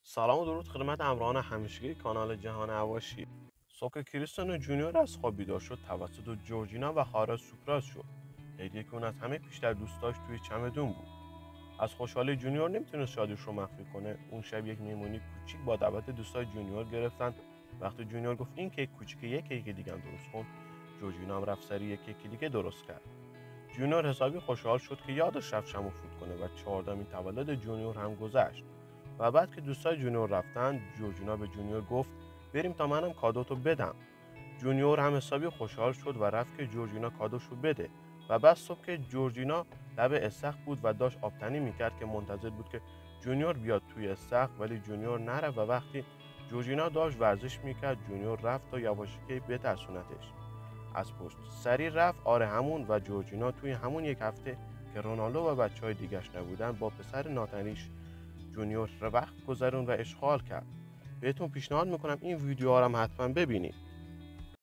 سلام و درود خدمت همراهان همیشگی کانال جهان اواشی. صبح کریستیانو جونیور از خواب بیدار شد توسط جورجینا و خارا سورپرایز شد. هدیه‌ای که اون از همه بیشتر دوست داشت توی چمدون بود. از خوشحالی جونیور نمیتونست شادیش رو مخفی کنه. اون شب یک مهمونی کوچیک با دعوت دوستای جونیور گرفتن. وقتی جونیور گفت این کیک کوچیکه، یک کیک دیگه هم درست کن، جورجینا هم رفت سریع یک کیک دیگه درست کرد. جونیور حسابی خوشحال شد که یادش رفت شمع فوت کنه و 14مین تولد جونیور هم گذشت. و بعد که دوستای جونیور رفتن، جورجینا به جونیور گفت بریم تا منم کادوتو بدم. جونیور هم حسابی خوشحال شد و رفت که جورجینا کادوشو بده. و بعد صبح که جورجینا لب استخر بود و داشت آبتنی میکرد که منتظر بود که جونیور بیاد توی استخر، ولی جونیور نرفت و وقتی جورجینا داشت ورزش میکرد جونیور رفت تا یواشکی بترسونتش. از پشت سری رفت آره همون، و جورجینا توی همون یک هفته که رونالدو و بچهای دیگش نبودن با پسر ناتنیش جونیور وقت گذرون و اشغال کرد. بهتون پیشنهاد میکنم این ویدیوها رو هم حتما ببینید.